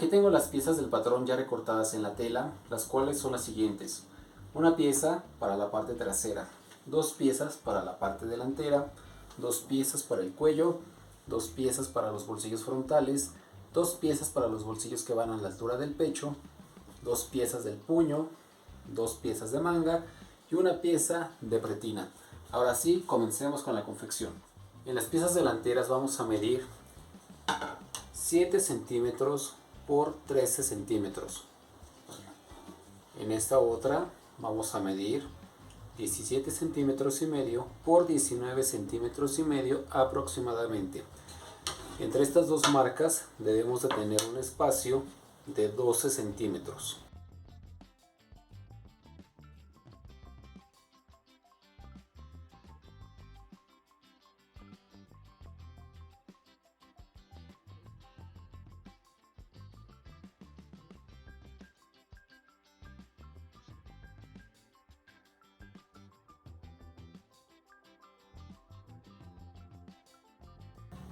Aquí tengo las piezas del patrón ya recortadas en la tela, las cuales son las siguientes: una pieza para la parte trasera, dos piezas para la parte delantera, dos piezas para el cuello, dos piezas para los bolsillos frontales, dos piezas para los bolsillos que van a la altura del pecho, dos piezas del puño, dos piezas de manga y una pieza de pretina. Ahora sí, comencemos con la confección. En las piezas delanteras vamos a medir 7 centímetros por 13 centímetros. En esta otra vamos a medir 17 centímetros y medio por 19 centímetros y medio aproximadamente. Entre estas dos marcas debemos de tener un espacio de 12 centímetros.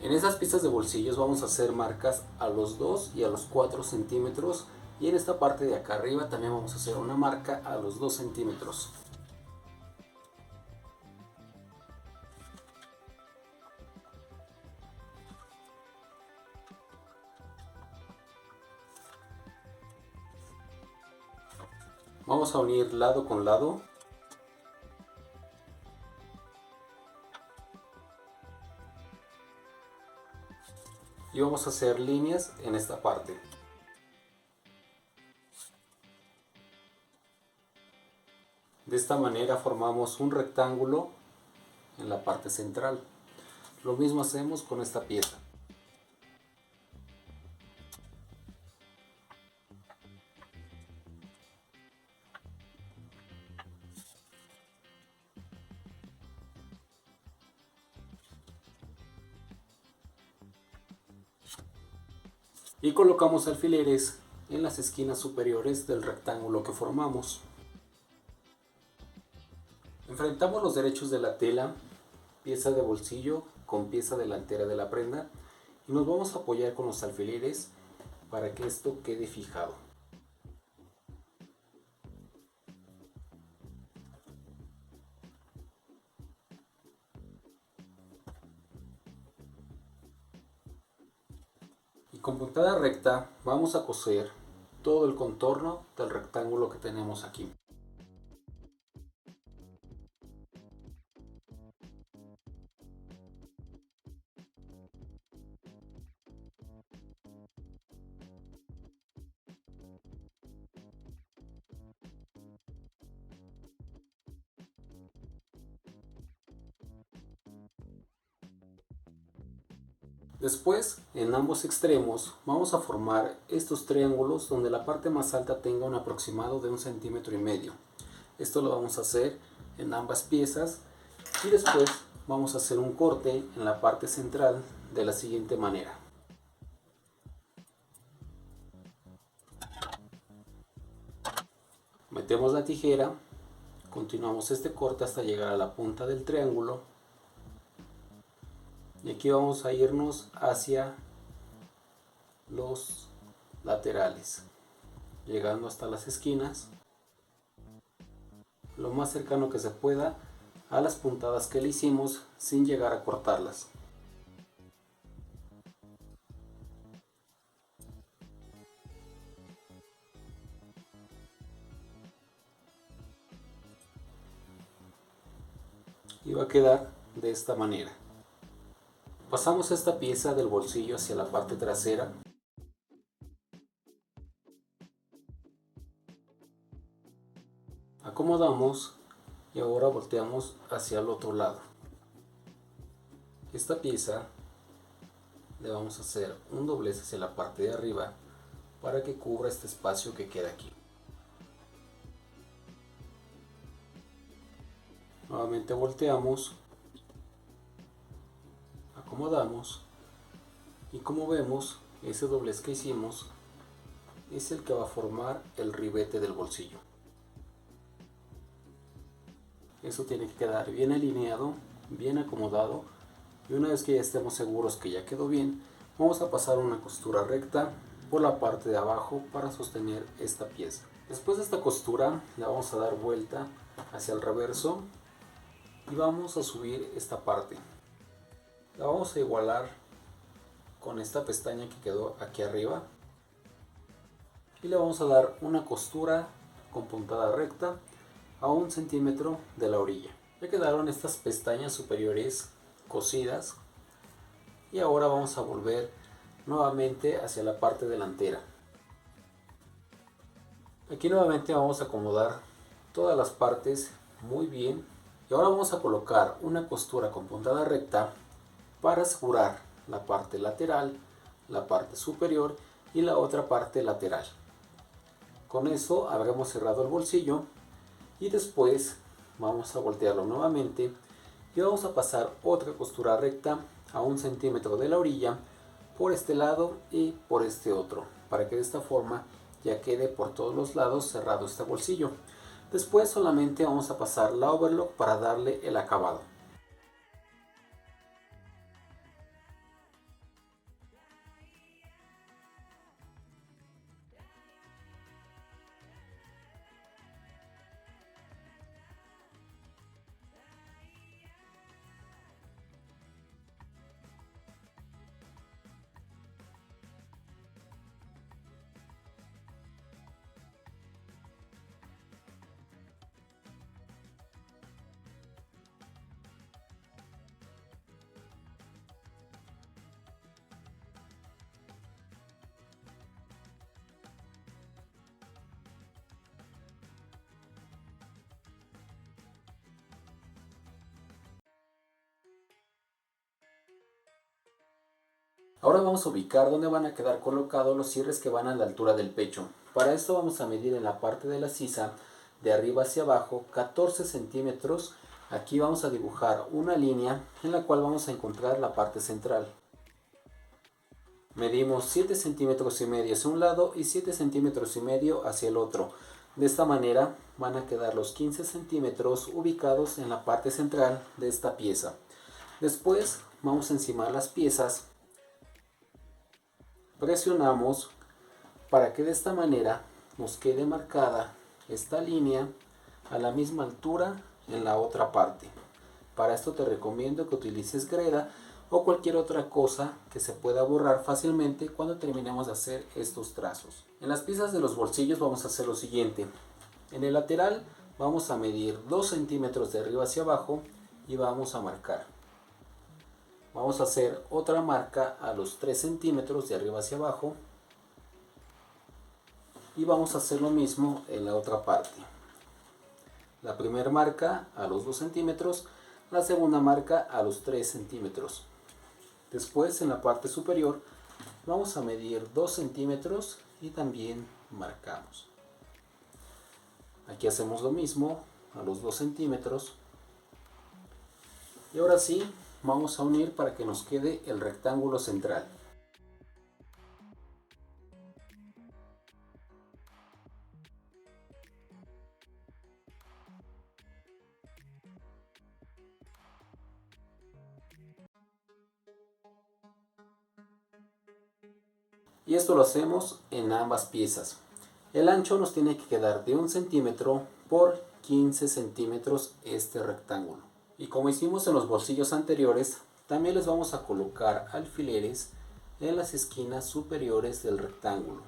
En esas piezas de bolsillos vamos a hacer marcas a los 2 y a los 4 centímetros, y en esta parte de acá arriba también vamos a hacer una marca a los 2 centímetros. Vamos a unir lado con lado. Y vamos a hacer líneas en esta parte. De esta manera formamos un rectángulo en la parte central. Lo mismo hacemos con esta pieza. Y colocamos alfileres en las esquinas superiores del rectángulo que formamos. Enfrentamos los derechos de la tela, pieza de bolsillo con pieza delantera de la prenda, y nos vamos a apoyar con los alfileres para que esto quede fijado. Y con puntada recta vamos a coser todo el contorno del rectángulo que tenemos aquí. Después, en ambos extremos, vamos a formar estos triángulos donde la parte más alta tenga un aproximado de 1,5 centímetros. Esto lo vamos a hacer en ambas piezas, y después vamos a hacer un corte en la parte central de la siguiente manera. Metemos la tijera, continuamos este corte hasta llegar a la punta del triángulo. Y aquí vamos a irnos hacia los laterales, llegando hasta las esquinas, lo más cercano que se pueda a las puntadas que le hicimos sin llegar a cortarlas. Y va a quedar de esta manera. Pasamos esta pieza del bolsillo hacia la parte trasera. Acomodamos y ahora volteamos hacia el otro lado. Esta pieza le vamos a hacer un doblez hacia la parte de arriba para que cubra este espacio que queda aquí. Nuevamente volteamos, acomodamos, y como vemos, ese doblez que hicimos es el que va a formar el ribete del bolsillo. Eso tiene que quedar bien alineado, bien acomodado, y una vez que ya estemos seguros que ya quedó bien, vamos a pasar una costura recta por la parte de abajo para sostener esta pieza. Después de esta costura la vamos a dar vuelta hacia el reverso y vamos a subir esta parte. La vamos a igualar con esta pestaña que quedó aquí arriba y le vamos a dar una costura con puntada recta a 1 centímetro de la orilla. Ya quedaron estas pestañas superiores cosidas y ahora vamos a volver nuevamente hacia la parte delantera. Aquí nuevamente vamos a acomodar todas las partes muy bien y ahora vamos a colocar una costura con puntada recta para asegurar la parte lateral, la parte superior y la otra parte lateral. Con eso habremos cerrado el bolsillo y después vamos a voltearlo nuevamente y vamos a pasar otra costura recta a 1 centímetro de la orilla por este lado y por este otro, para que de esta forma ya quede por todos los lados cerrado este bolsillo. Después solamente vamos a pasar la overlock para darle el acabado. Ahora vamos a ubicar dónde van a quedar colocados los cierres que van a la altura del pecho. Para esto vamos a medir en la parte de la sisa, de arriba hacia abajo, 14 centímetros. Aquí vamos a dibujar una línea en la cual vamos a encontrar la parte central. Medimos 7 centímetros y medio hacia un lado y 7 centímetros y medio hacia el otro. De esta manera van a quedar los 15 centímetros ubicados en la parte central de esta pieza. Después vamos a encimar las piezas. Presionamos para que de esta manera nos quede marcada esta línea a la misma altura en la otra parte. Para esto te recomiendo que utilices greda o cualquier otra cosa que se pueda borrar fácilmente cuando terminemos de hacer estos trazos. En las piezas de los bolsillos vamos a hacer lo siguiente. En el lateral vamos a medir 2 centímetros de arriba hacia abajo y vamos a marcar. Vamos a hacer otra marca a los 3 centímetros de arriba hacia abajo y vamos a hacer lo mismo en la otra parte. La primera marca a los 2 centímetros, la segunda marca a los 3 centímetros. Después en la parte superior vamos a medir 2 centímetros y también marcamos. Aquí hacemos lo mismo a los 2 centímetros y ahora sí vamos a unir para que nos quede el rectángulo central. Y esto lo hacemos en ambas piezas. El ancho nos tiene que quedar de 1 centímetro por 15 centímetros este rectángulo. Y como hicimos en los bolsillos anteriores, también les vamos a colocar alfileres en las esquinas superiores del rectángulo.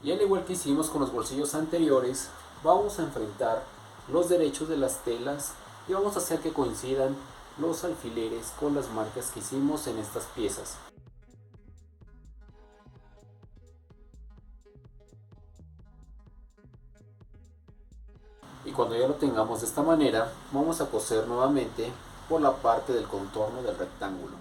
Y al igual que hicimos con los bolsillos anteriores, vamos a enfrentar los derechos de las telas y vamos a hacer que coincidan los alfileres con las marcas que hicimos en estas piezas. Y cuando ya lo tengamos de esta manera, vamos a coser nuevamente por la parte del contorno del rectángulo.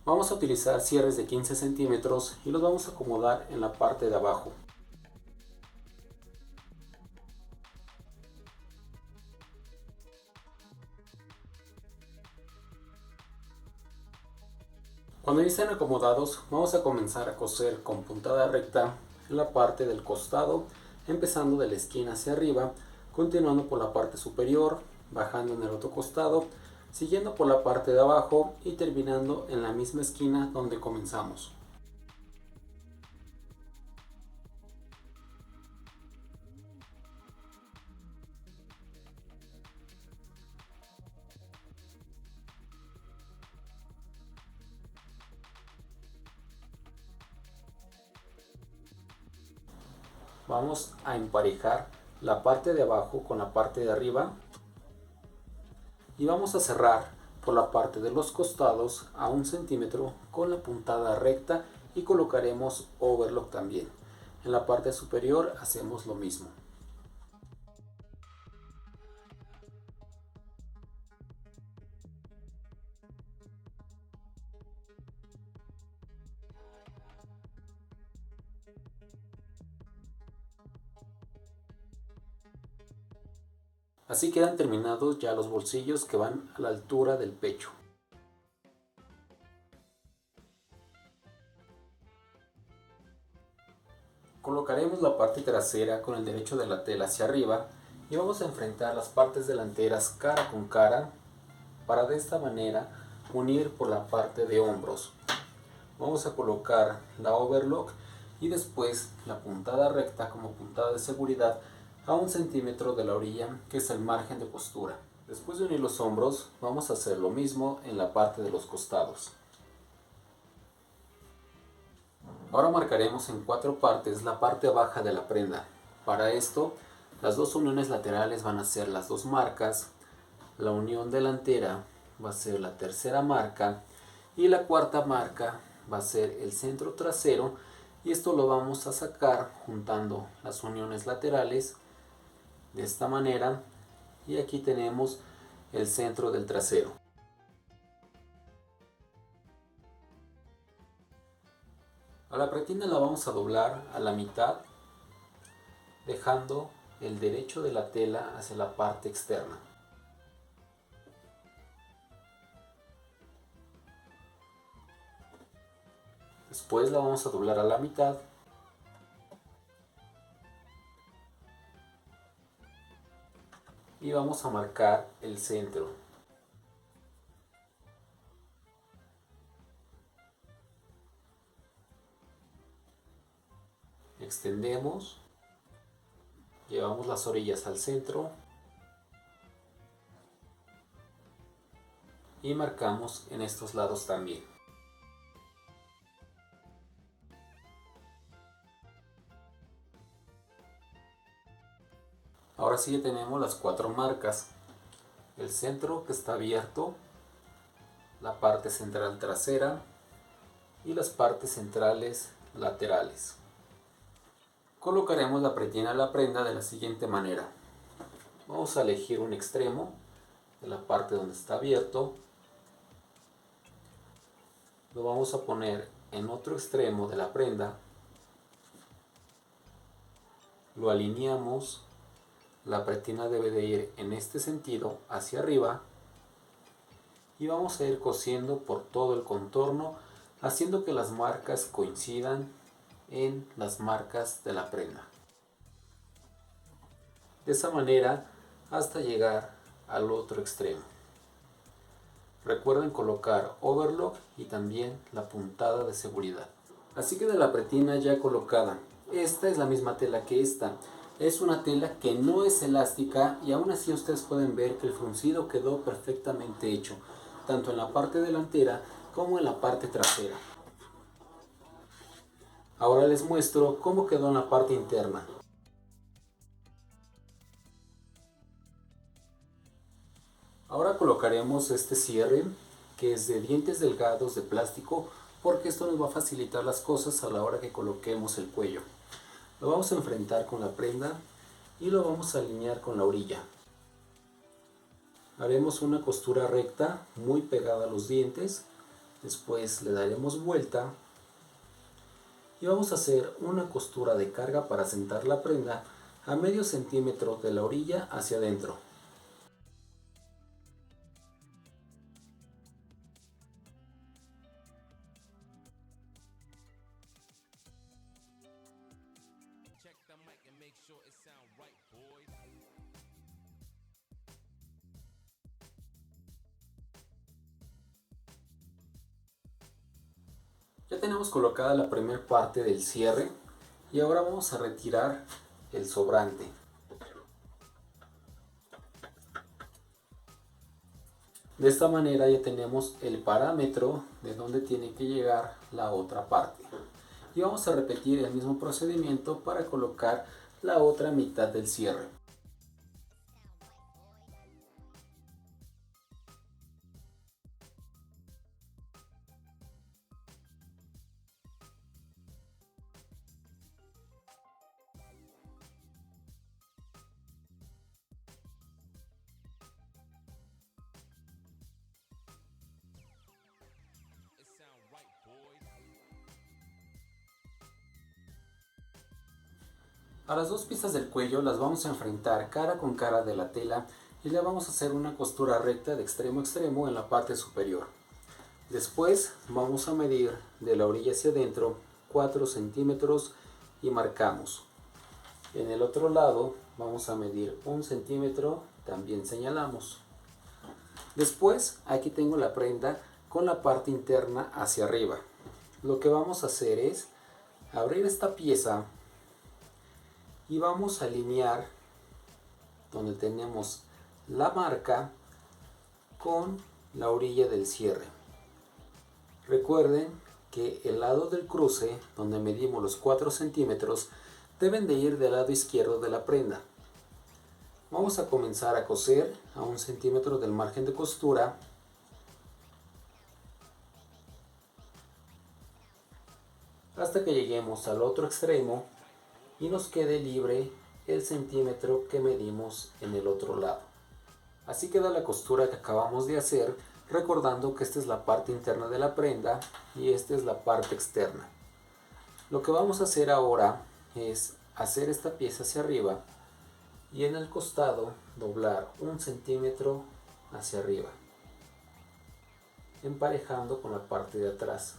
Vamos a utilizar cierres de 15 centímetros y los vamos a acomodar en la parte de abajo. Cuando ya estén acomodados, vamos a comenzar a coser con puntada recta en la parte del costado, empezando de la esquina hacia arriba, continuando por la parte superior, bajando en el otro costado, siguiendo por la parte de abajo y terminando en la misma esquina donde comenzamos. Vamos a emparejar la parte de abajo con la parte de arriba y vamos a cerrar por la parte de los costados a 1 centímetro con la puntada recta y colocaremos overlock también. En la parte superior hacemos lo mismo. Así quedan terminados ya los bolsillos que van a la altura del pecho. Colocaremos la parte trasera con el derecho de la tela hacia arriba y vamos a enfrentar las partes delanteras cara con cara para de esta manera unir por la parte de hombros. Vamos a colocar la overlock y después la puntada recta como puntada de seguridad a 1 centímetro de la orilla, que es el margen de costura. Después de unir los hombros, vamos a hacer lo mismo en la parte de los costados. Ahora marcaremos en 4 partes la parte baja de la prenda. Para esto, las dos uniones laterales van a ser las 2 marcas, la unión delantera va a ser la tercera marca y la cuarta marca va a ser el centro trasero, y esto lo vamos a sacar juntando las uniones laterales de esta manera, y aquí tenemos el centro del trasero. A la pretina la vamos a doblar a la mitad, dejando el derecho de la tela hacia la parte externa. Después la vamos a doblar a la mitad y vamos a marcar el centro. Extendemos, llevamos las orillas al centro y marcamos en estos lados también. Ahora sí ya tenemos las 4 marcas: el centro que está abierto, la parte central trasera y las partes centrales laterales. Colocaremos la pretina a la prenda de la siguiente manera. Vamos a elegir un extremo de la parte donde está abierto, lo vamos a poner en otro extremo de la prenda, lo alineamos. La pretina debe de ir en este sentido hacia arriba y vamos a ir cosiendo por todo el contorno, haciendo que las marcas coincidan en las marcas de la prenda. De esa manera hasta llegar al otro extremo. Recuerden colocar overlock y también la puntada de seguridad. Así que de la pretina ya colocada, esta es la misma tela que esta. Es una tela que no es elástica y aún así ustedes pueden ver que el fruncido quedó perfectamente hecho, tanto en la parte delantera como en la parte trasera. Ahora les muestro cómo quedó en la parte interna. Ahora colocaremos este cierre, que es de dientes delgados de plástico, porque esto nos va a facilitar las cosas a la hora que coloquemos el cuello. Lo vamos a enfrentar con la prenda y lo vamos a alinear con la orilla. Haremos una costura recta muy pegada a los dientes, Después le daremos vuelta y vamos a hacer una costura de carga para sentar la prenda a medio centímetro de la orilla hacia adentro. Ya tenemos colocada la primera parte del cierre y ahora vamos a retirar el sobrante. De esta manera ya tenemos el parámetro de donde tiene que llegar la otra parte. Y vamos a repetir el mismo procedimiento para colocar la otra mitad del cierre. A las dos piezas del cuello las vamos a enfrentar cara con cara de la tela y le vamos a hacer una costura recta de extremo a extremo en la parte superior. Después vamos a medir de la orilla hacia adentro 4 centímetros y marcamos. En el otro lado vamos a medir 1 centímetro, también señalamos. Después aquí tengo la prenda con la parte interna hacia arriba. Lo que vamos a hacer es abrir esta pieza y vamos a alinear donde tenemos la marca con la orilla del cierre. Recuerden que el lado del cruce, donde medimos los 4 centímetros, deben de ir del lado izquierdo de la prenda. Vamos a comenzar a coser a 1 centímetro del margen de costura. Hasta que lleguemos al otro extremo y nos quede libre el centímetro que medimos en el otro lado. Así queda la costura que acabamos de hacer, recordando que esta es la parte interna de la prenda y esta es la parte externa. Lo que vamos a hacer ahora es hacer esta pieza hacia arriba y en el costado doblar 1 centímetro hacia arriba, emparejando con la parte de atrás.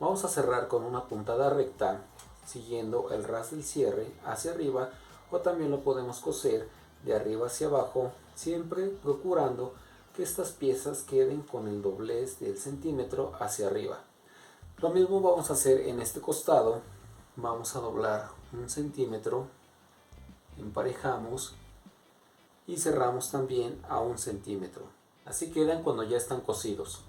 Vamos a cerrar con una puntada recta, siguiendo el ras del cierre hacia arriba, o también lo podemos coser de arriba hacia abajo, siempre procurando que estas piezas queden con el doblez del centímetro hacia arriba. Lo mismo vamos a hacer en este costado. Vamos a doblar 1 centímetro, emparejamos y cerramos también a 1 centímetro. Así quedan cuando ya están cosidos.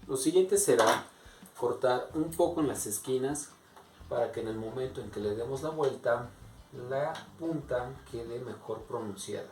Lo siguiente será cortar un poco en las esquinas para que en el momento en que le demos la vuelta, la punta quede mejor pronunciada.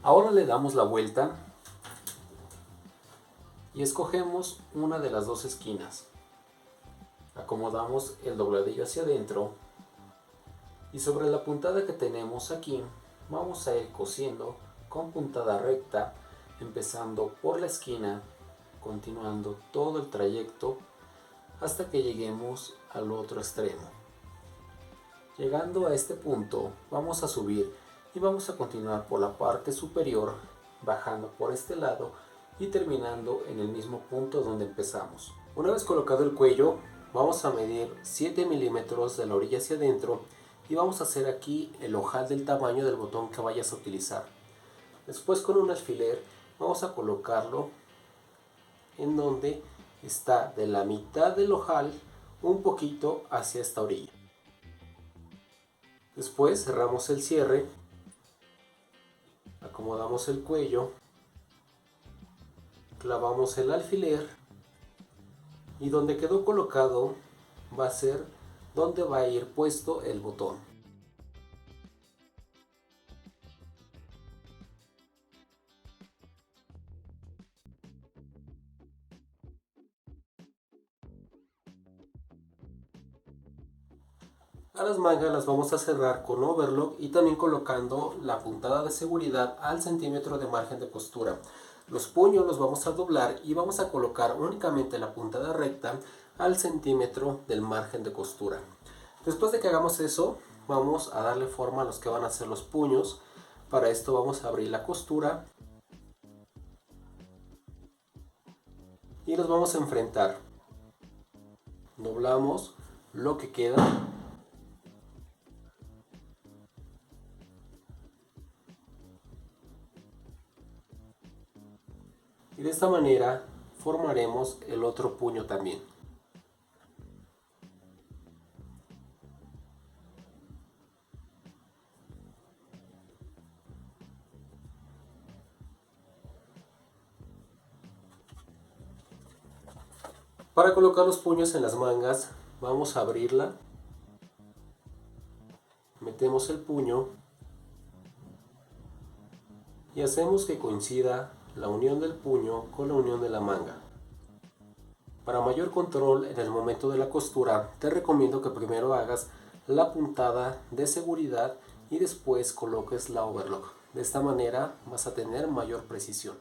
Ahora le damos la vuelta y escogemos una de las dos esquinas. Acomodamos el dobladillo hacia adentro y sobre la puntada que tenemos aquí vamos a ir cosiendo con puntada recta, empezando por la esquina, continuando todo el trayecto hasta que lleguemos al otro extremo. Llegando a este punto vamos a subir y vamos a continuar por la parte superior, bajando por este lado y terminando en el mismo punto donde empezamos. Una vez colocado el cuello, vamos a medir 7 milímetros de la orilla hacia adentro y vamos a hacer aquí el ojal del tamaño del botón que vayas a utilizar. Después con un alfiler vamos a colocarlo en donde está de la mitad del ojal un poquito hacia esta orilla. Después cerramos el cierre, acomodamos el cuello, clavamos el alfiler y donde quedó colocado va a ser donde va a ir puesto el botón. A las mangas las vamos a cerrar con overlock y también colocando la puntada de seguridad al centímetro de margen de costura. Los puños los vamos a doblar y vamos a colocar únicamente la puntada recta al centímetro del margen de costura. Después de que hagamos eso, vamos a darle forma a los que van a ser los puños. Para esto vamos a abrir la costura y los vamos a enfrentar. Doblamos lo que queda y de esta manera formaremos el otro puño también. Para colocar los puños en las mangas vamos a abrirla, metemos el puño y hacemos que coincida la unión del puño con la unión de la manga. Para mayor control en el momento de la costura, te recomiendo que primero hagas la puntada de seguridad y después coloques la overlock. De esta manera vas a tener mayor precisión.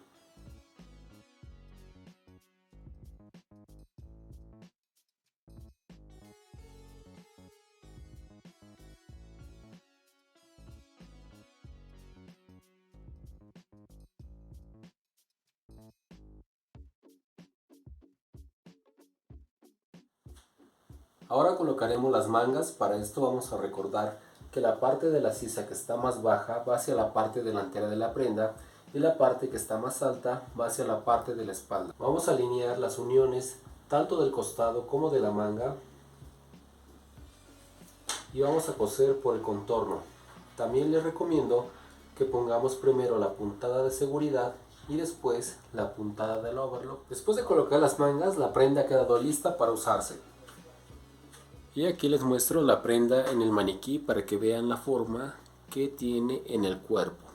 Ahora colocaremos las mangas. Para esto vamos a recordar que la parte de la sisa que está más baja va hacia la parte delantera de la prenda y la parte que está más alta va hacia la parte de la espalda. Vamos a alinear las uniones tanto del costado como de la manga y vamos a coser por el contorno. También les recomiendo que pongamos primero la puntada de seguridad y después la puntada del overlock. Después de colocar las mangas, la prenda ha quedado lista para usarse. Y aquí les muestro la prenda en el maniquí para que vean la forma que tiene en el cuerpo.